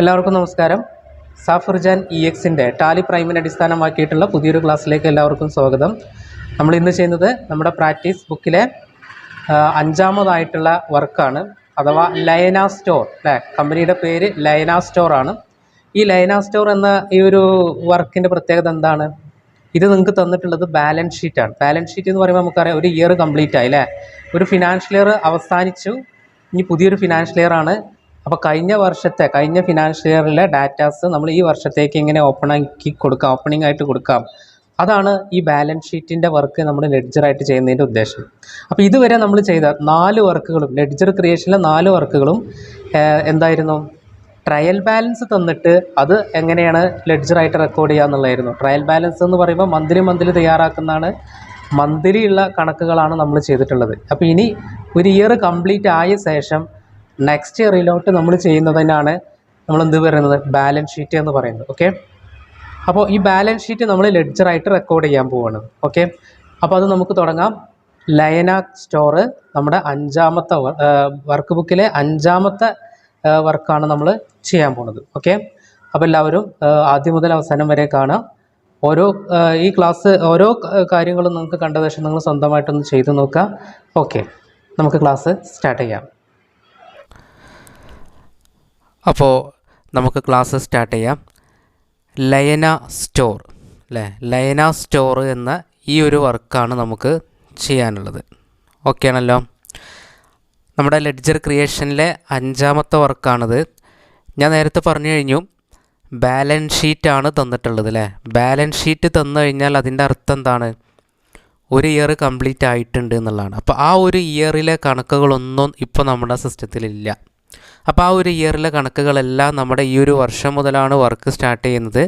എല്ലാവർക്കും നമസ്കാരം. സാഫർജാൻ EXൻ്റെ ടാലി പ്രൈമിനെ അടിസ്ഥാനമാക്കിയിട്ടുള്ള പുതിയൊരു ക്ലാസ്സിലേക്ക് എല്ലാവർക്കും സ്വാഗതം. നമ്മൾ ഇന്ന് ചെയ്യുന്നത് നമ്മുടെ പ്രാക്ടീസ് ബുക്കിലെ അഞ്ചാമതായിട്ടുള്ള വർക്കാണ്, അഥവാ ലയന സ്റ്റോർ. അല്ലേ, കമ്പനിയുടെ പേര് ലയന സ്റ്റോർ ആണ്. ഈ ലയന സ്റ്റോർ എന്ന ഈ ഒരു വർക്കിൻ്റെ പ്രത്യേകത എന്താണ്? ഇത് നിങ്ങൾക്ക് തന്നിട്ടുള്ളത് ബാലൻസ് ഷീറ്റാണ്. ബാലൻസ് ഷീറ്റ് എന്ന് പറയുമ്പോൾ നമുക്കറിയാം, ഒരു ഇയർ കംപ്ലീറ്റ് ആയി അല്ലേ, ഒരു ഫിനാൻഷ്യൽ ഇയർ അവസാനിച്ചു, ഇനി പുതിയൊരു ഫിനാൻഷ്യൽ ഇയർ ആണ്. അപ്പോൾ കഴിഞ്ഞ ഫിനാൻഷ്യൽ ഇയറിലെ ഡാറ്റാസ് നമ്മൾ ഈ വർഷത്തേക്ക് എങ്ങനെ ഓപ്പണിംഗ് ആയിട്ട് കൊടുക്കാം, അതാണ് ഈ ബാലൻസ് ഷീറ്റിൻ്റെ വർക്ക് നമ്മൾ ലെഡ്ജറായിട്ട് ചെയ്യുന്നതിൻ്റെ ഉദ്ദേശം. അപ്പോൾ ഇതുവരെ നമ്മൾ ചെയ്ത 4 വർക്കുകളും, ലെഡ്ജർ ക്രിയേഷനിലെ 4 വർക്കുകളും എന്തായിരുന്നു? ട്രയൽ ബാലൻസ് തന്നിട്ട് അത് എങ്ങനെയാണ് ലെഡ്ജറായിട്ട് റെക്കോർഡ് ചെയ്യുക എന്നുള്ളതായിരുന്നു. ട്രയൽ ബാലൻസ് എന്ന് പറയുമ്പോൾ മന്ത്ലി തയ്യാറാക്കുന്നതാണ്. മന്ത്ലി ഉള്ള കണക്കുകളാണ് നമ്മൾ ചെയ്തിട്ടുള്ളത്. അപ്പോൾ ഇനി ഒരു ഇയർ കംപ്ലീറ്റ് ആയ ശേഷം നെക്സ്റ്റ് ഇയറിലോട്ട് നമ്മൾ ചെയ്യുന്നതിനാണ് നമ്മൾ എന്ത് പറയുന്നത്? ബാലൻസ് ഷീറ്റ് എന്ന് പറയുന്നത്. ഓക്കെ, അപ്പോൾ ഈ ബാലൻസ് ഷീറ്റ് നമ്മൾ ലെഡ്ജറായിട്ട് റെക്കോർഡ് ചെയ്യാൻ പോവുകയാണ്. ഓക്കെ, അപ്പോൾ അത് നമുക്ക് തുടങ്ങാം. ലയന സ്റ്റോർ നമ്മുടെ 5ാമത്തെ വർക്ക് ബുക്കിലെ 5ാമത്തെ വർക്കാണ് നമ്മൾ ചെയ്യാൻ പോകുന്നത്. ഓക്കെ, അപ്പോൾ എല്ലാവരും ആദ്യം മുതൽ അവസാനം വരെ കാണാം. ഈ ക്ലാസ് ഓരോ കാര്യങ്ങളും നിങ്ങൾക്ക് കണ്ട ശേഷം നിങ്ങൾ സ്വന്തമായിട്ടൊന്ന് ചെയ്ത് നോക്കുക. ഓക്കെ, നമുക്ക് ക്ലാസ് സ്റ്റാർട്ട് ചെയ്യാം. അപ്പോൾ നമുക്ക് ക്ലാസ് സ്റ്റാർട്ട് ചെയ്യാം. ലയന സ്റ്റോർ അല്ലേ, ലയന സ്റ്റോർ എന്ന ഈ ഒരു വർക്കാണ് നമുക്ക് ചെയ്യാനുള്ളത്. ഓക്കെ ആണല്ലോ. നമ്മുടെ ലെഡ്ജർ ക്രിയേഷനിലെ 5ാമത്തെ വർക്കാണിത്. ഞാൻ നേരത്തെ പറഞ്ഞു കഴിഞ്ഞു, ബാലൻസ് ഷീറ്റാണ് തന്നിട്ടുള്ളത് അല്ലേ. ബാലൻസ് ഷീറ്റ് തന്നു കഴിഞ്ഞാൽ അതിൻ്റെ അർത്ഥം എന്താണ്? ഒരു ഇയർ കംപ്ലീറ്റ് ആയിട്ടുണ്ട് എന്നുള്ളതാണ്. അപ്പോൾ ആ ഒരു ഇയറിലെ കണക്കുകളൊന്നും ഇപ്പോൾ നമ്മുടെ സിസ്റ്റത്തിലില്ല. അപ്പോൾ ആ ഒരു ഇയറിലെ കണക്കുകളെല്ലാം നമ്മുടെ ഈ ഒരു വർഷം മുതലാണ് വർക്ക് സ്റ്റാർട്ട് ചെയ്യുന്നത്.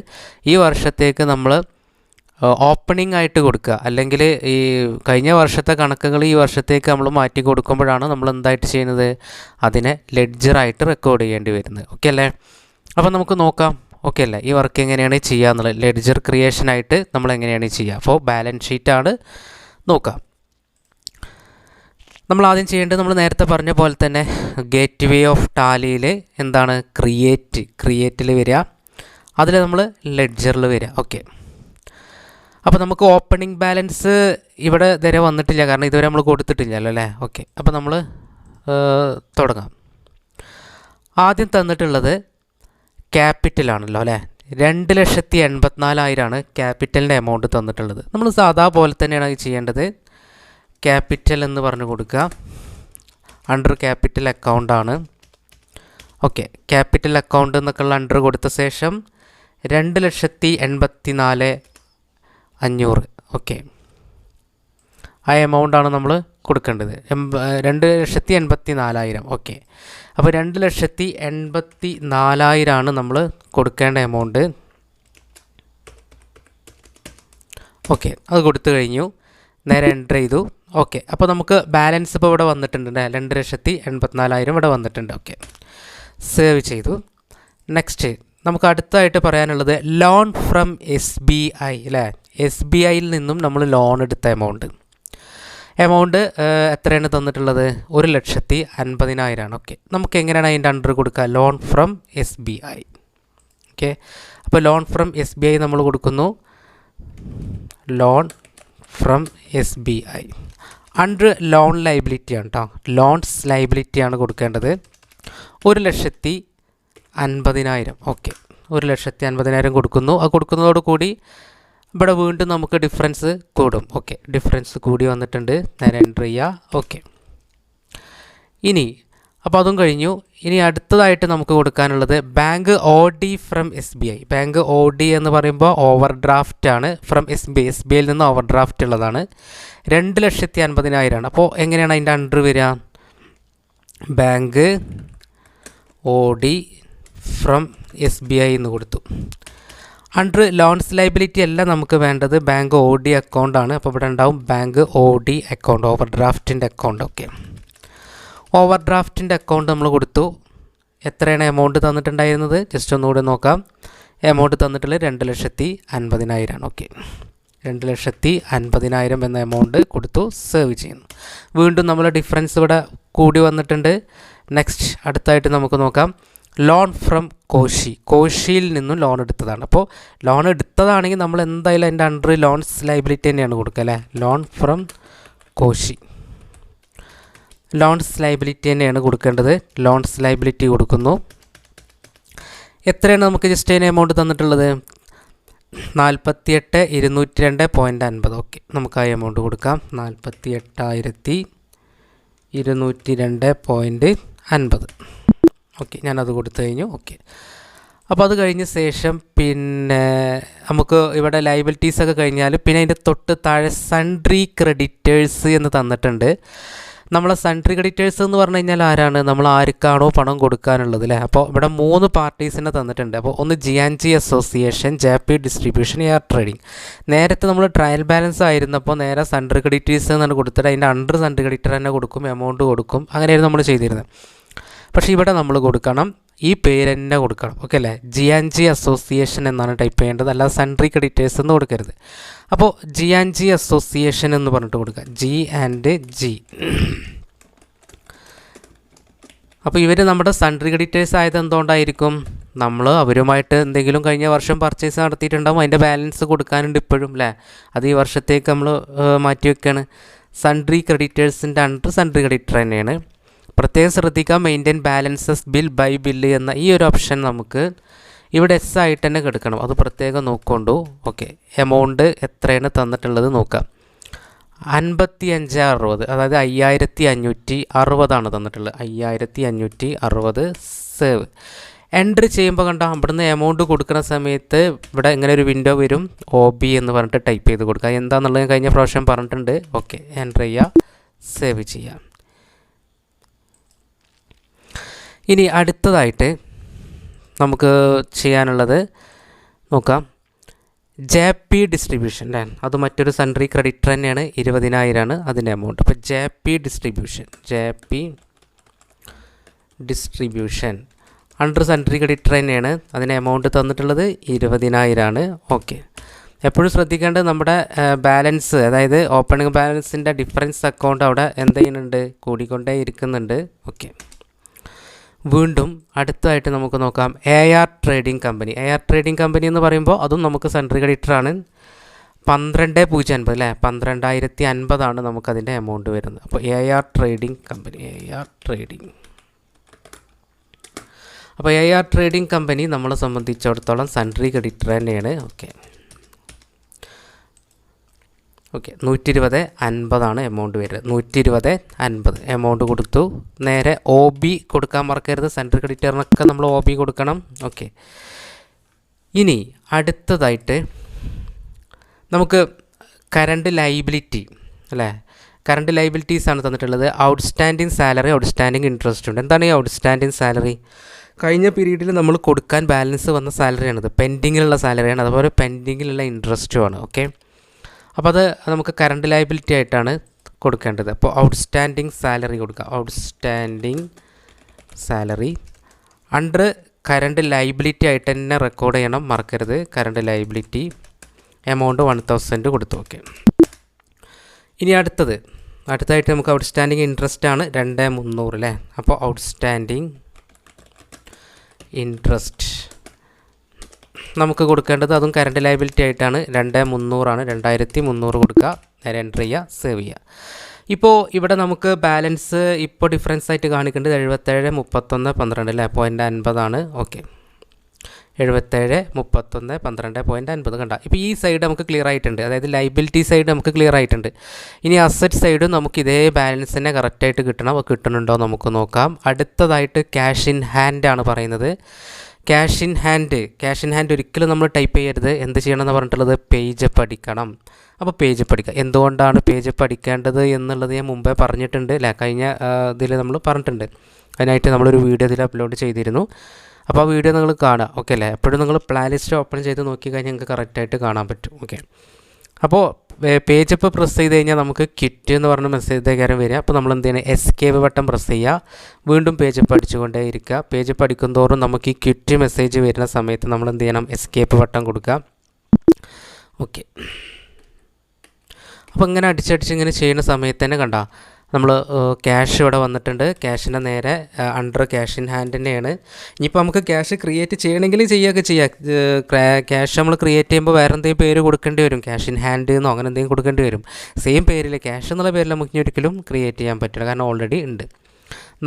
ഈ വർഷത്തേക്ക് നമ്മൾ ഓപ്പണിംഗ് ആയിട്ട് കൊടുക്കുക, അല്ലെങ്കിൽ ഈ കഴിഞ്ഞ വർഷത്തെ കണക്കുകൾ ഈ വർഷത്തേക്ക് നമ്മൾ മാറ്റി കൊടുക്കുമ്പോഴാണ് നമ്മൾ എന്തായിട്ട് ചെയ്യുന്നത്? അതിനെ ലെഡ്ജറായിട്ട് റെക്കോർഡ് ചെയ്യേണ്ടി വരുന്നത്. ഓക്കെ അല്ലേ? അപ്പോൾ നമുക്ക് നോക്കാം. ഓക്കെ അല്ലേ, ഈ വർക്ക് എങ്ങനെയാണ് ചെയ്യുക എന്നുള്ളത്, ലെഡ്ജർ ക്രിയേഷനായിട്ട് നമ്മൾ എങ്ങനെയാണ് ചെയ്യുക. അപ്പോൾ ബാലൻസ് ഷീറ്റാണ് നോക്കാം. നമ്മൾ ആദ്യം ചെയ്യേണ്ടത്, നമ്മൾ നേരത്തെ പറഞ്ഞ പോലെ തന്നെ ഗേറ്റ് വേ ഓഫ് ടാലിയിൽ എന്താണ്? ക്രിയേറ്റിൽ വരിക, അതിൽ നമ്മൾ ലെഡ്ജറിൽ വരിക. ഓക്കെ, അപ്പോൾ നമുക്ക് ഓപ്പണിംഗ് ബാലൻസ് ഇവിടെ ഇതുവരെ വന്നിട്ടില്ല, കാരണം ഇതുവരെ നമ്മൾ കൊടുത്തിട്ടില്ലല്ലോ അല്ലേ. ഓക്കെ, അപ്പോൾ നമ്മൾ തുടങ്ങാം. ആദ്യം തന്നിട്ടുള്ളത് ക്യാപിറ്റലാണല്ലോ അല്ലേ. 2,84,000 ക്യാപിറ്റലിൻ്റെ എമൗണ്ട് തന്നിട്ടുള്ളത്. നമ്മൾ സാധാ പോലെ തന്നെയാണ് ചെയ്യേണ്ടത്. ക്യാപിറ്റൽ എന്ന് പറഞ്ഞു കൊടുക്കുക, അണ്ടർ ക്യാപിറ്റൽ അക്കൗണ്ടാണ്. ഓക്കെ, ക്യാപിറ്റൽ അക്കൗണ്ട് എന്നൊക്കെയുള്ള അണ്ടർ കൊടുത്ത ശേഷം 2,84,500. ഓക്കെ, ആ എമൗണ്ടാണ് നമ്മൾ കൊടുക്കേണ്ടത്. 2,84,000. ഓക്കെ, അപ്പോൾ 2,84,000 നമ്മൾ കൊടുക്കേണ്ട എമൗണ്ട്. ഓക്കെ, അത് കൊടുത്തു കഴിഞ്ഞു, നേരെ എൻ്റർ ചെയ്തു. ഓക്കെ, അപ്പോൾ നമുക്ക് ബാലൻസ് ഇപ്പോൾ ഇവിടെ വന്നിട്ടുണ്ട്, 2,84,000 ഇവിടെ വന്നിട്ടുണ്ട്. ഓക്കെ, സേവ് ചെയ്തു. നെക്സ്റ്റ് നമുക്ക് അടുത്തായിട്ട് പറയാനുള്ളത് ലോൺ ഫ്രം SBI അല്ലേ. SBIയിൽ നിന്നും നമ്മൾ ലോൺ എടുത്ത എമൗണ്ട് എത്രയാണ് തന്നിട്ടുള്ളത്? 1,50,000. ഓക്കെ, നമുക്ക് എങ്ങനെയാണ് അതിൻ്റെ അണ്ടർ കൊടുക്കുക? Loan from SBI. ഓക്കെ, അപ്പോൾ ലോൺ ഫ്രം SBI നമ്മൾ കൊടുക്കുന്നു. Loan from SBI under loan ലൈബിലിറ്റിയാണ് കേട്ടോ. ലോൺസ് ലൈബിലിറ്റിയാണ് കൊടുക്കേണ്ടത്. 1,50,000. ഓക്കെ, 1,50,000 കൊടുക്കുന്നു. അത് കൊടുക്കുന്നതോടുകൂടി ഇവിടെ വീണ്ടും നമുക്ക് ഡിഫറൻസ് കൂടും. ഓക്കെ, ഡിഫറൻസ് കൂടി വന്നിട്ടുണ്ട്, നേരെ എൻ്റർ ചെയ്യുക. ഓക്കെ, ഇനി അപ്പോൾ അതും കഴിഞ്ഞു. ഇനി അടുത്തതായിട്ട് നമുക്ക് കൊടുക്കാനുള്ളത് bank OD from SBI. Bank OD എന്ന് പറയുമ്പോൾ ഓവർ ഡ്രാഫ്റ്റ് ആണ്. ഫ്രം SBIയിൽ നിന്ന് ഓവർ ഡ്രാഫ്റ്റ് ഉള്ളതാണ്. 2,50,000. അപ്പോൾ എങ്ങനെയാണ് അതിൻ്റെ അണ്ടർ വരിക? ബാങ്ക് OD ഫ്രം SBI എന്ന് കൊടുത്തു. അണ്ടർ ലോൺസ് ലൈബിലിറ്റി അല്ല നമുക്ക് വേണ്ടത്, ബാങ്ക് OD അക്കൗണ്ടാണ്. അപ്പോൾ ഇവിടെ ഉണ്ടാവും ബാങ്ക് OD അക്കൗണ്ട്, ഓവർ ഡ്രാഫ്റ്റിൻ്റെ അക്കൗണ്ട്. ഓക്കെ, ഓവർ ഡ്രാഫ്റ്റിൻ്റെ അക്കൗണ്ട് നമ്മൾ കൊടുത്തു. എത്രയാണ് എമൗണ്ട് തന്നിട്ടുണ്ടായിരുന്നത്? ജസ്റ്റ് ഒന്നുകൂടി നോക്കാം. എമൗണ്ട് തന്നിട്ടുള്ളത് 2,50,000. ഓക്കെ, 2,50,000 എന്ന എമൗണ്ട് കൊടുത്തു, സേവ് ചെയ്യുന്നു. വീണ്ടും നമ്മൾ ഡിഫറൻസ് ഇവിടെ കൂടി വന്നിട്ടുണ്ട്. നെക്സ്റ്റ് അടുത്തായിട്ട് നമുക്ക് നോക്കാം ലോൺ ഫ്രം കോശിയിൽ നിന്നും ലോൺ എടുത്തതാണ്. അപ്പോൾ ലോൺ എടുത്തതാണെങ്കിൽ നമ്മൾ എന്തായാലും അതിൻ്റെ അണ്ടർ ലോൺസ് ലയബിലിറ്റി തന്നെയാണ് കൊടുക്കുക അല്ലേ. Loan from Koshy, loans liability തന്നെയാണ് കൊടുക്കേണ്ടത്. ലോൺസ് ലയബിലിറ്റി കൊടുക്കുന്നു. എത്രയാണ് നമുക്ക് ജസ്റ്റ് അതിന് എമൗണ്ട് തന്നിട്ടുള്ളത്? 48,202.50. ഓക്കെ, നമുക്ക് ആ എമൗണ്ട് കൊടുക്കാം. 48,202.50. ഓക്കെ, ഞാനത് കൊടുത്തു കഴിഞ്ഞു. ഓക്കെ, അപ്പോൾ അത് കഴിഞ്ഞ ശേഷം പിന്നെ നമുക്ക് ഇവിടെ ലയബിലിറ്റീസൊക്കെ കഴിഞ്ഞാൽ പിന്നെ അതിൻ്റെ തൊട്ട് താഴെ സൺട്രി ക്രെഡിറ്റേഴ്സ് എന്ന് തന്നിട്ടുണ്ട്. നമ്മളെ സൺട്രി ക്രെഡിറ്റേഴ്സ് എന്ന് പറഞ്ഞു കഴിഞ്ഞാൽ ആരാണ്? നമ്മൾ ആർക്കാണോ പണം കൊടുക്കാനുള്ളത് അല്ലേ. അപ്പോൾ ഇവിടെ 3 പാർട്ടീസിനെ തന്നിട്ടുണ്ട്. അപ്പോൾ ഒന്ന് G&G association, JP distribution, air trading. നേരത്തെ നമ്മൾ ട്രയൽ ബാലൻസ് ആയിരുന്നപ്പോൾ നേരെ സൺട്രി ക്രെഡിറ്റേഴ്സ് എന്നാണ് കൊടുത്തിട്ട് അതിൻ്റെ അണ്ടർ സൺട്രി ക്രെഡിറ്റർ തന്നെ കൊടുക്കും, എമൗണ്ട് കൊടുക്കും. അങ്ങനെയായിരുന്നു നമ്മൾ ചെയ്തിരുന്നത്. പക്ഷേ ഇവിടെ നമ്മൾ കൊടുക്കണം, ഈ പേര് തന്നെ കൊടുക്കണം. ഓക്കെ അല്ലേ. G&G അസോസിയേഷൻ എന്നാണ് ടൈപ്പ് ചെയ്യേണ്ടത്, അല്ലാതെ സൺട്രി ക്രെഡിറ്റേഴ്സ് എന്ന് കൊടുക്കരുത്. അപ്പോൾ G&G അസോസിയേഷൻ എന്ന് പറഞ്ഞിട്ട് കൊടുക്കുക, G&G. അപ്പോൾ ഇവർ നമ്മുടെ സൺട്രി ക്രെഡിറ്റേഴ്സ് ആയത് എന്തുകൊണ്ടായിരിക്കും? നമ്മൾ അവരുമായിട്ട് എന്തെങ്കിലും കഴിഞ്ഞ വർഷം പർച്ചേസ് നടത്തിയിട്ടുണ്ടാകും, അതിൻ്റെ ബാലൻസ് കൊടുക്കാനുണ്ട് ഇപ്പോഴും അല്ലേ. അത് ഈ വർഷത്തേക്ക് നമ്മൾ മാറ്റി വെക്കുകയാണ്. സൺട്രി ക്രെഡിറ്റേഴ്സിൻ്റെ അണ്ടർ സൺട്രി ക്രെഡിറ്റർ തന്നെയാണ്. പ്രത്യേകം ശ്രദ്ധിക്കുക, maintain balances bill by bill എന്ന ഈ ഒരു ഓപ്ഷൻ നമുക്ക് ഇവിടെ എസ് ആയിട്ട് തന്നെ കിടക്കണം. അത് പ്രത്യേകം നോക്കൊണ്ടു. ഓക്കെ, എമൗണ്ട് എത്രയാണ് തന്നിട്ടുള്ളത് നോക്കാം. 5560, അതായത് 5560 തന്നിട്ടുള്ളത്. 5560 സേവ്. എൻട്രി ചെയ്യുമ്പോൾ കണ്ടോ, ഇവിടുന്ന് എമൗണ്ട് കൊടുക്കുന്ന സമയത്ത് ഇവിടെ ഇങ്ങനെ ഒരു വിൻഡോ വരും, OB എന്ന് പറഞ്ഞിട്ട് ടൈപ്പ് ചെയ്ത് കൊടുക്കുക. എന്താണെന്നുള്ളത് ഞാൻ കഴിഞ്ഞ പ്രാവശ്യം പറഞ്ഞിട്ടുണ്ട്. ഓക്കെ, എൻ്റർ ചെയ്യുക, സേവ് ചെയ്യാം. ഇനി അടുത്തതായിട്ട് നമുക്ക് ചെയ്യാനുള്ളത് നോക്കാം. JP ഡിസ്ട്രിബ്യൂഷൻ അല്ലേ, അത് മറ്റൊരു സൺട്രി ക്രെഡിറ്റർ തന്നെയാണ്. 20,000 അതിൻ്റെ എമൗണ്ട്. അപ്പോൾ JP distribution under sundry creditor തന്നെയാണ്. അതിന് എമൗണ്ട് തന്നിട്ടുള്ളത് 20,000. ഓക്കെ, എപ്പോഴും ശ്രദ്ധിക്കേണ്ടത് നമ്മുടെ ബാലൻസ്, അതായത് ഓപ്പണിംഗ് ബാലൻസിൻ്റെ ഡിഫറൻസ് അക്കൗണ്ട് അവിടെ എന്ത് ചെയ്യുന്നുണ്ട്? കൂടിക്കൊണ്ടേ ഇരിക്കുന്നുണ്ട്. ഓക്കെ, വീണ്ടും അടുത്തതായിട്ട് നമുക്ക് നോക്കാം AR trading company. AR trading company എന്ന് പറയുമ്പോൾ അതും നമുക്ക് സൺട്രി ക്രെഡിറ്ററാണ്. 12,050 അല്ലേ, 12,050 നമുക്കതിൻ്റെ എമൗണ്ട് വരുന്നത്. അപ്പോൾ AR ട്രേഡിംഗ് കമ്പനി, അപ്പോൾ AR ട്രേഡിംഗ് കമ്പനി നമ്മളെ സംബന്ധിച്ചിടത്തോളം സൺട്രി ക്രെഡിറ്റർ തന്നെയാണ്. ഓക്കെ, 120,50 എമൗണ്ട് വരുന്നത്. 120,50 എമൗണ്ട് കൊടുത്തു. നേരെ OB കൊടുക്കാൻ മറക്കരുത്. സൺട്രി ക്രെഡിറ്ററിനൊക്കെ നമ്മൾ OB കൊടുക്കണം. ഓക്കെ, ഇനി അടുത്തതായിട്ട് നമുക്ക് കറണ്ട് ലയബിലിറ്റി അല്ലേ, കറണ്ട് ലയബിലിറ്റീസാണ് തന്നിട്ടുള്ളത്. ഔട്ട്സ്റ്റാൻഡിങ് സാലറി, ഔട്ട്സ്റ്റാൻഡിങ് ഇൻട്രസ്റ്റ് ഉണ്ട്. എന്താണ് ഈ ഔട്ട്സ്റ്റാൻഡിങ് സാലറി? കഴിഞ്ഞ പീരീഡിൽ നമ്മൾ കൊടുക്കാൻ ബാലൻസ് വന്ന സാലറിയാണിത്. പെൻഡിങ്ങിലുള്ള സാലറിയാണ്, അതുപോലെ പെൻഡിങ്ങിലുള്ള ഇൻട്രസ്റ്റുമാണ്. ഓക്കെ, അപ്പോൾ അത് നമുക്ക് കറണ്ട് ലയബിലിറ്റി ആയിട്ടാണ് കൊടുക്കേണ്ടത്. അപ്പോൾ ഔട്ട്സ്റ്റാൻഡിങ് സാലറി കൊടുക്കുക. Outstanding salary under current liability ആയിട്ട് തന്നെ റെക്കോർഡ് ചെയ്യണം, മറക്കരുത്. കറണ്ട് ലയബിലിറ്റി എമൗണ്ട് 1,000 കൊടുത്തു. ഓക്കെ, ഇനി അടുത്തതായിട്ട് നമുക്ക് ഔട്ട്സ്റ്റാൻഡിങ് ഇൻട്രസ്റ്റ് ആണ് 2,300 അല്ലേ. അപ്പോൾ ഔട്ട്സ്റ്റാൻഡിങ് ഇൻട്രസ്റ്റ് നമുക്ക് കൊടുക്കേണ്ടത് അതും കറണ്ട് ലയബിലിറ്റി ആയിട്ടാണ്. 2,300 2,300 കൊടുക്കുക. നേരെ എൻ്റർ ചെയ്യുക, സേവ് ചെയ്യുക. ഇപ്പോൾ ഇവിടെ നമുക്ക് ബാലൻസ് ഇപ്പോൾ ഡിഫറൻസ് ആയിട്ട് കാണിക്കേണ്ടത് 77,31,12 അല്ലേ, 0.50. ഓക്കെ, 77,31,12.50 കണ്ട. ഇപ്പോൾ ഈ സൈഡ് നമുക്ക് ക്ലിയർ ആയിട്ടുണ്ട്, അതായത് ലയബിലിറ്റി സൈഡ് നമുക്ക് ക്ലിയർ ആയിട്ടുണ്ട്. ഇനി അസറ്റ് സൈഡും നമുക്ക് ഇതേ ബാലൻസ് തന്നെ കറക്റ്റായിട്ട് കിട്ടണം. അപ്പോൾ കിട്ടുന്നുണ്ടോ നമുക്ക് നോക്കാം. അടുത്തതായിട്ട് ക്യാഷ് ഇൻ ഹാൻഡ് ആണ് പറയുന്നത്. ക്യാഷ് ഇൻ ഹാൻഡ് ഒരിക്കലും നമ്മൾ ടൈപ്പ് ചെയ്യരുത്. എന്ത് ചെയ്യണമെന്ന് പറഞ്ഞിട്ടുള്ളത്? പേജ് പഠിക്കണം. അപ്പോൾ പേജ് പഠിക്കുക. എന്തുകൊണ്ടാണ് പേജ് പഠിക്കേണ്ടത് എന്നുള്ളത് ഞാൻ മുമ്പേ പറഞ്ഞിട്ടുണ്ട് അല്ലേ, കഴിഞ്ഞ ഇതിൽ നമ്മൾ പറഞ്ഞിട്ടുണ്ട്. അതിനായിട്ട് നമ്മളൊരു വീഡിയോ ഇതിൽ അപ്ലോഡ് ചെയ്തിരുന്നു. അപ്പോൾ ആ വീഡിയോ നിങ്ങൾ കാണുക. ഓക്കെ അല്ലേ. എപ്പോഴും നിങ്ങൾ പ്ലേ ലിസ്റ്റ് ഓപ്പൺ ചെയ്ത് നോക്കി കഴിഞ്ഞാൽ നിങ്ങൾക്ക് കറക്റ്റായിട്ട് കാണാൻ പറ്റും. ഓക്കെ, അപ്പോൾ പേജ് ഇപ്പോൾ പ്രസ് ചെയ്ത് കഴിഞ്ഞാൽ നമുക്ക് ക്വിറ്റ് എന്ന് പറഞ്ഞ മെസ്സേജ് കാര്യം വരിക. അപ്പോൾ നമ്മൾ എന്ത് ചെയ്യണം? എസ്കേപ്പ് ബട്ടൺ പ്രസ് ചെയ്യുക. വീണ്ടും പേജ് പഠിച്ചുകൊണ്ടേ ഇരിക്കുക. പേജ് പഠിക്കുന്തോറും നമുക്ക് ഈ ക്വിറ്റ് മെസ്സേജ് വരുന്ന സമയത്ത് നമ്മൾ എന്ത് ചെയ്യണം? എസ്കേപ്പ് ബട്ടൺ കൊടുക്കുക. ഓക്കെ, അപ്പോൾ ഇങ്ങനെ അടിച്ചടിച്ച് ഇങ്ങനെ ചെയ്യുന്ന സമയത്ത് തന്നെ കണ്ട നമ്മൾ ക്യാഷ് ഇവിടെ വന്നിട്ടുണ്ട്. ക്യാഷിൻ്റെ നേരെ അണ്ടർ ക്യാഷ് ഇൻ ഹാൻഡ് തന്നെയാണ്. ഇനിയിപ്പോൾ നമുക്ക് ക്യാഷ് ക്രിയേറ്റ് ചെയ്യണമെങ്കിൽ ചെയ്യുകയൊക്കെ ചെയ്യാം. ക്യാഷ് നമ്മൾ ക്രിയേറ്റ് ചെയ്യുമ്പോൾ വേറെ എന്തെങ്കിലും പേര് കൊടുക്കേണ്ടി വരും, ക്യാഷ് ഇൻ ഹാൻഡ് എന്നോ അങ്ങനെ എന്തെങ്കിലും കൊടുക്കേണ്ടി വരും. സെയിം പേരിൽ ക്യാഷ് എന്നുള്ള പേരിൽ നമുക്ക് ഇനി ഒരിക്കലും ക്രിയേറ്റ് ചെയ്യാൻ പറ്റില്ല, കാരണം ഓൾറെഡി ഉണ്ട്.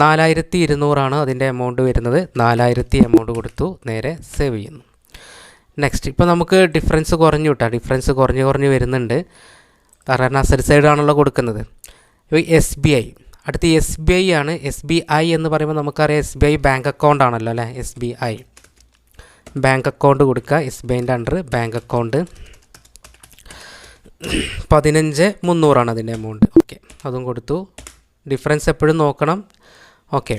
4200 അതിൻ്റെ എമൗണ്ട് വരുന്നത്. 4000 എമൗണ്ട് കൊടുത്തു, നേരെ സേവ് ചെയ്യുന്നു. നെക്സ്റ്റ് ഇപ്പോൾ നമുക്ക് ഡിഫറൻസ് കുറഞ്ഞു കിട്ടാം. ഡിഫറൻസ് കുറഞ്ഞ് വരുന്നുണ്ട്, കാരണം അസറ്റ് സൈഡാണല്ലോ കൊടുക്കുന്നത്. ഇപ്പോൾ SBI, അടുത്ത് SBI ആണ്. SBI എന്ന് പറയുമ്പോൾ നമുക്കറിയാം SBI ബാങ്ക് അക്കൗണ്ട് ആണല്ലോ അല്ലേ. SBI ബാങ്ക് അക്കൗണ്ട് കൊടുക്കുക. SBIൻ്റെ അണ്ടർ ബാങ്ക് അക്കൗണ്ട് 15300 അതിൻ്റെ എമൗണ്ട്. ഓക്കെ, അതും കൊടുത്തു. ഡിഫറൻസ് എപ്പോഴും നോക്കണം. ഓക്കെ,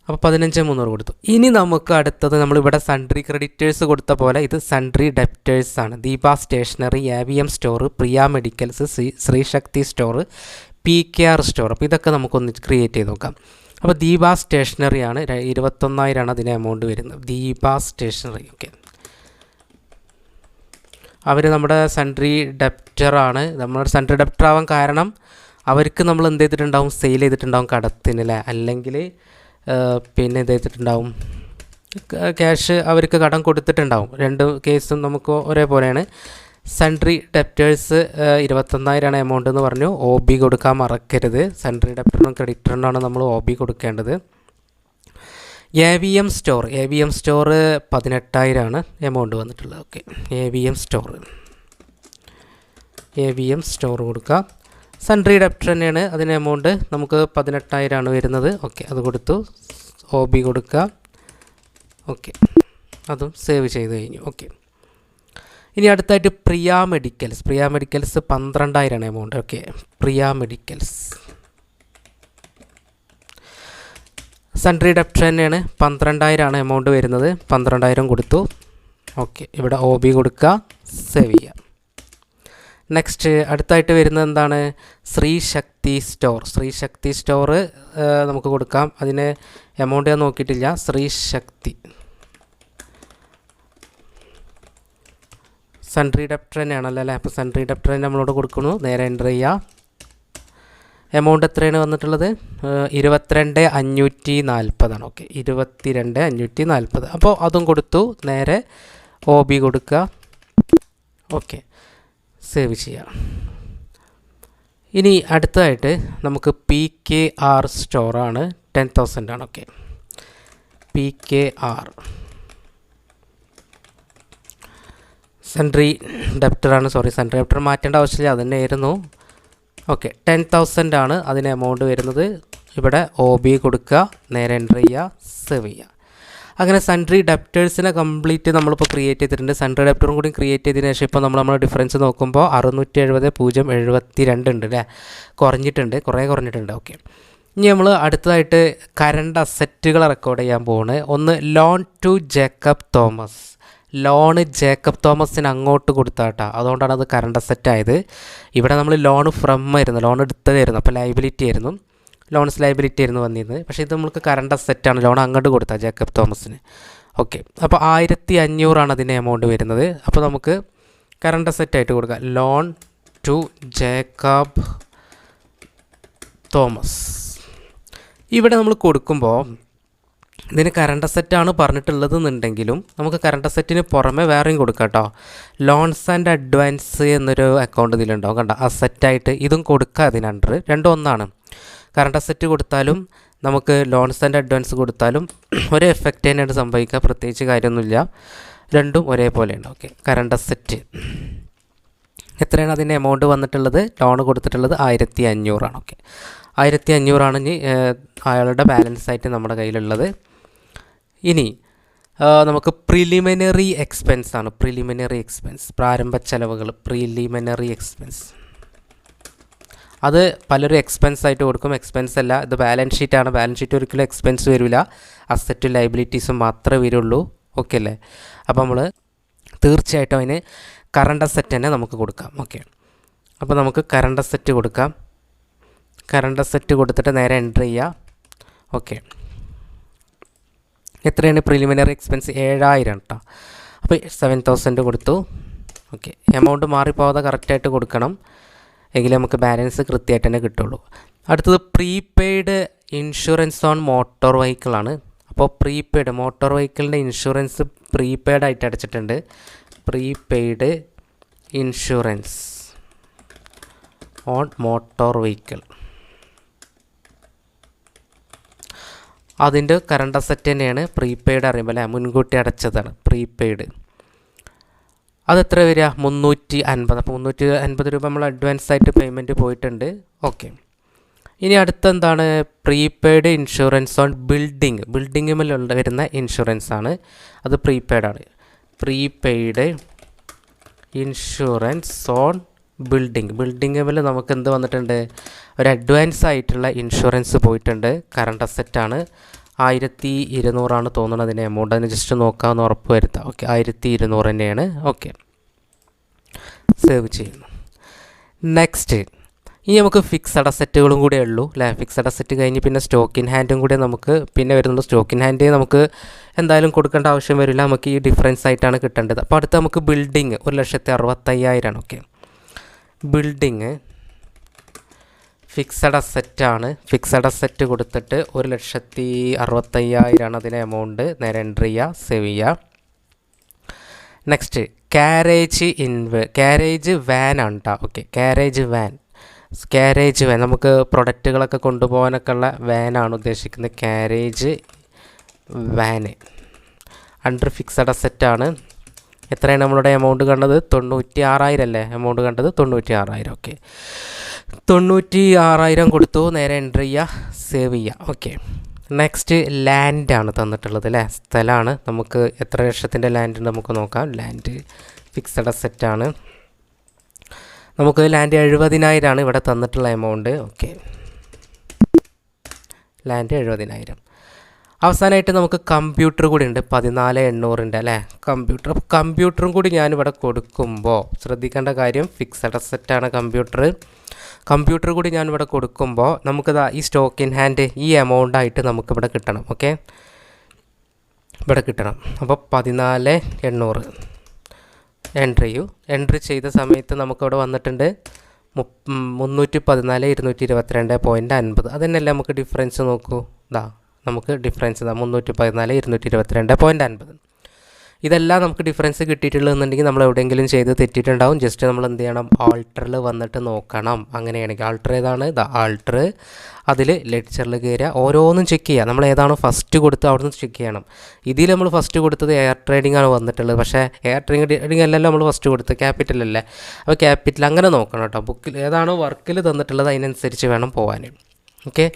അപ്പോൾ 15300 കൊടുത്തു. ഇനി നമുക്ക് അടുത്തത് നമ്മളിവിടെ സൺട്രി ക്രെഡിറ്റേഴ്സ് കൊടുത്ത പോലെ ഇത് സൺട്രി ഡെപ്റ്റേഴ്സ് ആണ്. ദീപ സ്റ്റേഷനറി, AVM സ്റ്റോർ, പ്രിയ medicals, Sreesakthi store, PKR store. അപ്പോൾ ഇതൊക്കെ നമുക്കൊന്ന് ക്രിയേറ്റ് ചെയ്ത് നോക്കാം. അപ്പോൾ ദീപ സ്റ്റേഷനറി ആണ്. 21000 അതിന് എമൗണ്ട് വരുന്നത്. ദീപ സ്റ്റേഷനറി. ഓക്കെ, അവർ നമ്മുടെ സൺട്രി ഡെപ്റ്ററാണ്. നമ്മുടെ സൺട്രി ഡെപ്റ്റർ ആവാൻ കാരണം അവർക്ക് നമ്മൾ എന്ത് ചെയ്തിട്ടുണ്ടാവും, സെയിൽ ചെയ്തിട്ടുണ്ടാവും കടത്തിന് അല്ലേ, അല്ലെങ്കിൽ പിന്നെ എന്ത് ചെയ്തിട്ടുണ്ടാവും, ക്യാഷ് അവർക്ക് കടം കൊടുത്തിട്ടുണ്ടാവും. രണ്ട് കേസും നമുക്ക് ഒരേപോലെയാണ്. സൺട്രി ഡെപ്റ്റേഴ്സ് 21000 എമൗണ്ട് എന്ന് പറഞ്ഞു. OB കൊടുക്കാൻ മറക്കരുത്. സൺട്രി ഡെപ്റ്ററിനും ക്രെഡിറ്ററിനാണ് നമ്മൾ OB കൊടുക്കേണ്ടത്. AVM സ്റ്റോർ 18000 എമൗണ്ട് വന്നിട്ടുള്ളത്. ഓക്കെ, AVM സ്റ്റോർ കൊടുക്കുക. സൺട്രി ഡെപ്റ്റർ തന്നെയാണ്, അതിന് എമൗണ്ട് നമുക്ക് 18000 വരുന്നത്. ഓക്കെ, അത് കൊടുത്തു. OB കൊടുക്കുക. ഓക്കെ, അതും സേവ് ചെയ്ത് കഴിഞ്ഞു. ഓക്കെ, ഇനി അടുത്തായിട്ട് പ്രിയ മെഡിക്കൽസ് 12000 എമൗണ്ട്. ഓക്കെ, പ്രിയ മെഡിക്കൽസ് സൺട്രി ഡെപ്റ്റർ തന്നെയാണ്. 12000 എമൗണ്ട് വരുന്നത്. 12000 കൊടുത്തു. ഓക്കെ, ഇവിടെ OB കൊടുക്കുക, സേവ് ചെയ്യുക. നെക്സ്റ്റ് അടുത്തായിട്ട് വരുന്നത് എന്താണ്, ശ്രീശക്തി സ്റ്റോർ നമുക്ക് കൊടുക്കാം. അതിന് എമൗണ്ട് ഞാൻ നോക്കിയിട്ടില്ല. ശ്രീശക്തി സൺട്രി ഡെപ്റ്റർ തന്നെയാണല്ലോ അല്ലേ. അപ്പോൾ സൺട്രി ഡെപ്റ്റർ തന്നെ നമ്മളോട് കൊടുക്കുന്നു. നേരെ എൻ്റർ ചെയ്യുക. എമൗണ്ട് എത്രയാണ് വന്നിട്ടുള്ളത്, 22540 ആണ്. ഓക്കെ, 22540. അപ്പോൾ അതും കൊടുത്തു. നേരെ OB കൊടുക്കുക. ഓക്കെ, സേവ് ചെയ്യാം. ഇനി അടുത്തതായിട്ട് നമുക്ക് PKR സ്റ്റോറാണ്. 10000 ആണ്. ഓക്കെ, PKR സൺട്രി ഡെപ്റ്ററാണ്. സൺട്രി ഡെപ്റ്റർ മാറ്റേണ്ട ആവശ്യമില്ല, അത് തന്നെയായിരുന്നു. ഓക്കെ, 10000 ആണ് അതിന് എമൗണ്ട് വരുന്നത്. ഇവിടെ OB കൊടുക്കുക, നേരെ എൻ്റർ ചെയ്യുക, സേവ് ചെയ്യുക. അങ്ങനെ സൺട്രി ഡെപ്റ്റേഴ്സിനെ കംപ്ലീറ്റ് നമ്മളിപ്പോൾ ക്രിയേറ്റ് ചെയ്തിട്ടുണ്ട്. സൺട്രി ഡെപ്റ്ററും കൂടി ക്രിയേറ്റ് ചെയ്തതിന് ശേഷം ഇപ്പോൾ നമ്മൾ ഡിഫറൻസ് നോക്കുമ്പോൾ 670,072 ഉണ്ട് അല്ലേ, കുറേ കുറഞ്ഞിട്ടുണ്ട്. ഓക്കെ, ഇനി നമ്മൾ അടുത്തതായിട്ട് കറണ്ട് അസറ്റുകൾ റെക്കോർഡ് ചെയ്യാൻ പോകുന്നത്. ഒന്ന് loan to Jacob Thomas. Loan Jacob തോമസിന് അങ്ങോട്ട് കൊടുത്താട്ടാ, അതുകൊണ്ടാണ് അത് കറണ്ട് അസറ്റ് ആയത്. ഇവിടെ നമ്മൾ ലോൺ ഫ്രം ആയിരുന്നു, ലോൺ എടുത്തതായിരുന്നു, അപ്പോൾ ലൈബിലിറ്റി ആയിരുന്നു, ലോൺസ് ലൈബിലിറ്റി ആയിരുന്നു വന്നിരുന്നത്. പക്ഷേ ഇത് നമുക്ക് കറണ്ട് അസറ്റാണ്, ലോൺ അങ്ങോട്ട് കൊടുത്താൽ ജേക്കബ് തോമസിന്. ഓക്കെ, അപ്പോൾ 1500 അതിൻ്റെ എമൗണ്ട് വരുന്നത്. അപ്പോൾ നമുക്ക് കറണ്ട് അസറ്റായിട്ട് കൊടുക്കാം. Loan to Jacob Thomas. ഇവിടെ നമ്മൾ കൊടുക്കുമ്പോൾ ഇതിന് കറണ്ട് അസറ്റാണ് പറഞ്ഞിട്ടുള്ളത് എന്നുണ്ടെങ്കിലും നമുക്ക് കറണ്ട് അസറ്റിന് പുറമെ വേറെയും കൊടുക്കാം കേട്ടോ. ലോൺസ് ആൻഡ് അഡ്വാൻസ് എന്നൊരു അക്കൗണ്ട് ഇതിലുണ്ടാവും കണ്ടോ, അസറ്റായിട്ട് ഇതും കൊടുക്കുക. അതിനണ്ടർ രണ്ടും ഒന്നാണ്. കറണ്ട് അസറ്റ് കൊടുത്താലും നമുക്ക് ലോൺസ് ആൻഡ് അഡ്വാൻസ് കൊടുത്താലും ഒരേ എഫക്റ്റ് തന്നെയാണ് സംഭവിക്കുക, പ്രത്യേകിച്ച് കാര്യമൊന്നുമില്ല, രണ്ടും ഒരേപോലെയാണ്. ഓക്കെ, കറണ്ട് അസറ്റ് എത്രയാണ് അതിൻ്റെ എമൗണ്ട് വന്നിട്ടുള്ളത്, ലോൺ കൊടുത്തിട്ടുള്ളത് 1500 ആണ്. ഓക്കെ, 1500 ആണ് ഇനി അയാളുടെ ബാലൻസ് ആയിട്ട് നമ്മുടെ കയ്യിലുള്ളത്. ഇനി നമുക്ക് പ്രിലിമിനറി എക്സ്പെൻസ് ആണ്. പ്രാരംഭ ചെലവുകൾ, പ്രിലിമിനറി എക്സ്പെൻസ്. അത് പലരും എക്സ്പെൻസ് ആയിട്ട് കൊടുക്കും. എക്സ്പെൻസ് അല്ല, ഇത് ബാലൻസ് ഷീറ്റാണ്. ബാലൻസ് ഷീറ്റ് ഒരിക്കലും എക്സ്പെൻസ് വരില്ല, അസറ്റും ലൈബിലിറ്റീസും മാത്രമേ വരുള്ളൂ. ഓക്കെ അല്ലേ. അപ്പോൾ നമ്മൾ തീർച്ചയായിട്ടും അതിന് കറണ്ട് അസറ്റ് തന്നെ നമുക്ക് കൊടുക്കാം. ഓക്കെ, അപ്പോൾ നമുക്ക് കറണ്ട് അസറ്റ് കൊടുക്കാം. കറണ്ട് അസറ്റ് കൊടുത്തിട്ട് നേരെ എൻ്റർ ചെയ്യുക. ഓക്കെ, എത്രയാണ് പ്രിലിമിനറി എക്സ്പെൻസ്, 7000 കേട്ടോ. അപ്പോൾ 7000 കൊടുത്തു. ഓക്കെ, എമൗണ്ട് മാറിപ്പോവാതെ കറക്റ്റായിട്ട് കൊടുക്കണം, എങ്കിലേ നമുക്ക് ബാലൻസ് കൃത്യമായിട്ട് തന്നെ കിട്ടുള്ളൂ. അടുത്തത് പ്രീപെയ്ഡ് ഇൻഷുറൻസ് ഓൺ മോട്ടോർ വെഹിക്കിളാണ്. അപ്പോൾ പ്രീപെയ്ഡ് മോട്ടോർ വെഹിക്കിളിൻ്റെ ഇൻഷുറൻസ് പ്രീപെയ്ഡ് ആയിട്ട് അടച്ചിട്ടുണ്ട്. Prepaid insurance on motor vehicle, അതിൻ്റെ കറണ്ട് അസറ്റ് തന്നെയാണ് പ്രീപെയ്ഡ് അറിയുമ്പോൾ അല്ലേ, മുൻകൂട്ടി അടച്ചതാണ് പ്രീപെയ്ഡ്. അതെത്ര വരിക? 350. അപ്പോൾ 350 രൂപ നമ്മൾ അഡ്വാൻസ് ആയിട്ട് പേയ്മെൻറ്റ് പോയിട്ടുണ്ട്. ഓക്കെ, ഇനി അടുത്തെന്താണ്? പ്രീപെയ്ഡ് ഇൻഷുറൻസ് ഓൺ ബിൽഡിങ്ങിൽ വരുന്ന ഇൻഷുറൻസ് ആണ്, അത് പ്രീപെയ്ഡാണ്. പ്രീപെയ്ഡ് ഇൻഷുറൻസ് ഓൺ ബിൽഡിങ്ങിൽ നമുക്ക് എന്ത് വന്നിട്ടുണ്ട്? ഒരു അഡ്വാൻസ് ആയിട്ടുള്ള ഇൻഷുറൻസ് പോയിട്ടുണ്ട്. കറണ്ട് അസറ്റാണ്. 1200 തോന്നുന്നത് അതിൻ്റെ എമൗണ്ട്. അതിന് ജസ്റ്റ് നോക്കാമെന്ന് ഉറപ്പ് വരുത്താം. ഓക്കെ, 1200 തന്നെയാണ്. ഓക്കെ, സേവ് ചെയ്യുന്നു. നെക്സ്റ്റ്, ഇനി നമുക്ക് ഫിക്സഡ് അസറ്റുകളും കൂടെ ഉള്ളൂ അല്ലേ. ഫിക്സഡ് അസറ്റ് കഴിഞ്ഞ് പിന്നെ സ്റ്റോക്ക് ഇൻ ഹാൻഡും കൂടെ നമുക്ക് പിന്നെ വരുന്നുണ്ട്. സ്റ്റോക്ക് ഇൻ ഹാൻഡ് നമുക്ക് എന്തായാലും കൊടുക്കേണ്ട ആവശ്യം വരില്ല, നമുക്ക് ഈ ഡിഫറൻസ് ആയിട്ടാണ് കിട്ടേണ്ടത്. അപ്പോൾ അടുത്ത് നമുക്ക് ബിൽഡിങ് 1,65,000. ഓക്കെ, ബിൽഡിങ് ഫിക്സഡ് അസറ്റാണ്. ഫിക്സഡ് അസറ്റ് കൊടുത്തിട്ട് 1,65,000 അതിൻ്റെ എമൗണ്ട്. നേരെ എൻ്റർ ചെയ്യുക, സേവ് ചെയ്യുക. നെക്സ്റ്റ്, ക്യാരേജ് വാൻ ആണ് കേട്ടോ. ഓക്കെ, ക്യാരേജ് വാൻ നമുക്ക് പ്രൊഡക്റ്റുകളൊക്കെ കൊണ്ടുപോകാനൊക്കെ ഉള്ള വാനാണ് ഉദ്ദേശിക്കുന്നത്. ക്യാരേജ് വാന് അണ്ടർ ഫിക്സഡ് അസറ്റാണ്. എത്രയാണ് നമ്മളുടെ എമൗണ്ട് കണ്ടത്? 96,000 അല്ലേ എമൗണ്ട് കണ്ടത്? 96,000. ഓക്കെ, 96,000 കൊടുത്തു. നേരെ എൻ്റർ ചെയ്യുക, സേവ് ചെയ്യുക. ഓക്കെ, നെക്സ്റ്റ് ലാൻഡാണ് തന്നിട്ടുള്ളത് അല്ലേ, സ്ഥലമാണ്. നമുക്ക് എത്ര ലക്ഷത്തിൻ്റെ ലാൻഡ് നമുക്ക് നോക്കാം. ലാൻഡ് ഫിക്സഡ് അസറ്റാണ്. നമുക്ക് ലാൻഡ് 70,000 ഇവിടെ തന്നിട്ടുള്ള എമൗണ്ട്. Okay, land 70,000. അവസാനമായിട്ട് നമുക്ക് കമ്പ്യൂട്ടർ കൂടി ഉണ്ട് 14,800 അല്ലേ കമ്പ്യൂട്ടർ. അപ്പോൾ കമ്പ്യൂട്ടറും കൂടി ഞാനിവിടെ കൊടുക്കുമ്പോൾ ശ്രദ്ധിക്കേണ്ട കാര്യം, ഫിക്സഡ് അസറ്റാണ് കമ്പ്യൂട്ടർ കൂടി ഞാനിവിടെ കൊടുക്കുമ്പോൾ നമുക്കിതാ ഈ സ്റ്റോക്ക് ഇൻ ഹാൻഡ് ഈ എമൗണ്ടായിട്ട് നമുക്കിവിടെ കിട്ടണം. ഓക്കെ, ഇവിടെ കിട്ടണം. അപ്പോൾ 14,800 എൻട്രി ചെയ്യൂ. എൻട്രി ചെയ്ത സമയത്ത് നമുക്കിവിടെ വന്നിട്ടുണ്ട് 314,222.50. അത് തന്നെയല്ലേ നമുക്ക് ഡിഫറൻസ് നോക്കൂ. നമുക്ക് ഡിഫറൻസ് 314,222.50. ഇതെല്ലാം നമുക്ക് ഡിഫറൻസ് കിട്ടിയിട്ടുള്ളതെന്നുണ്ടെങ്കിൽ നമ്മൾ എവിടെയെങ്കിലും ചെയ്ത് തെറ്റിയിട്ടുണ്ടാവും. ജസ്റ്റ് നമ്മൾ എന്ത് ചെയ്യണം? ആൾട്ടറിൽ വന്നിട്ട് നോക്കണം. അങ്ങനെയാണെങ്കിൽ ആൾട്ടർ ഏതാണ്? ആൾട്ടർ, അതിൽ ലെഡ്ജറിൽ കയറുക, ഓരോന്നും ചെക്ക് ചെയ്യുക. നമ്മൾ ഏതാണോ ഫസ്റ്റ് കൊടുത്ത് അവിടെ നിന്ന് ചെക്ക് ചെയ്യണം. ഇതിൽ നമ്മൾ ഫസ്റ്റ് കൊടുത്തത് എയർ ട്രേഡിംഗ് ആണ് വന്നിട്ടുള്ളത്. പക്ഷേ എയർ ട്രേഡിംഗ് അല്ലല്ലോ നമ്മൾ ഫസ്റ്റ് കൊടുത്തത്, ക്യാപിറ്റൽ അല്ലേ. അപ്പോൾ ക്യാപിറ്റൽ അങ്ങനെ നോക്കണം കേട്ടോ. ബുക്കിൽ ഏതാണോ വർക്കിൽ തന്നിട്ടുള്ളത് അതിനനുസരിച്ച് വേണം പോകാൻ. ഓക്കെ,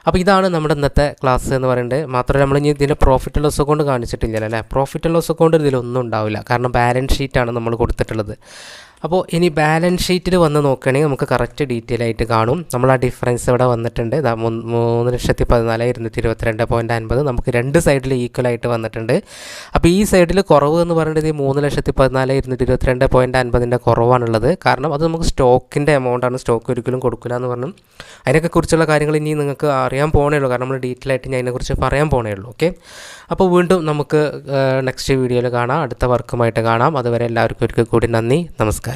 അപ്പോൾ ഇതാണ് നമ്മുടെ ഇന്നത്തെ ക്ലാസ് എന്ന് പറയുന്നത്. മാത്രമല്ല നമ്മൾ ഇനി ഇതിൻ്റെ പ്രോഫിറ്റ് ആൻഡ് ലോസ് അക്കൗണ്ട് കാണിച്ചിട്ടില്ല അല്ലേ. പ്രോഫിറ്റ് ആൻഡ് ലോസ് അക്കൗണ്ട് ഇതിലൊന്നും ഉണ്ടാവില്ല, കാരണം ബാലൻസ് ഷീറ്റാണ് നമ്മൾ കൊടുത്തിട്ടുള്ളത്. അപ്പോൾ ഇനി ബാലൻസ് ഷീറ്റിൽ വന്ന് നോക്കുകയാണെങ്കിൽ നമുക്ക് കറക്റ്റ് ഡീറ്റെയിൽ ആയിട്ട് കാണും. നമ്മൾ ആ ഡിഫറൻസ് ഇവിടെ വന്നിട്ടുണ്ട്. 3,14,222.50 നമുക്ക് രണ്ട് സൈഡിൽ ഈക്വലായിട്ട് വന്നിട്ടുണ്ട്. അപ്പോൾ ഈ സൈഡിൽ കുറവ് എന്ന് പറയുന്നത് ഈ 3,14,222.50 കുറവാണുള്ളത്. കാരണം അത് നമുക്ക് സ്റ്റോക്കിൻ്റെ എമൗണ്ടാണ്. സ്റ്റോക്ക് ഒരിക്കലും കൊടുക്കില്ല എന്ന് പറഞ്ഞു. അതിനൊക്കെ കുറിച്ചുള്ള കാര്യങ്ങൾ ഇനി നിങ്ങൾക്ക് അറിയാൻ പോകണേ ഉള്ളൂ, കാരണം നമ്മൾ ഡീറ്റെയിൽ ആയിട്ട് ഞാൻ അതിനെക്കുറിച്ച് പറയാൻ പോകണേ ഉള്ളൂ. ഓക്കെ, അപ്പോൾ വീണ്ടും നമുക്ക് നെക്സ്റ്റ് വീഡിയോയിൽ കാണാം, അടുത്ത വർക്കുമായിട്ട് കാണാം. അതുവരെ എല്ലാവർക്കും ഒരിക്കൽ കൂടി നന്ദി, നമസ്കാരം.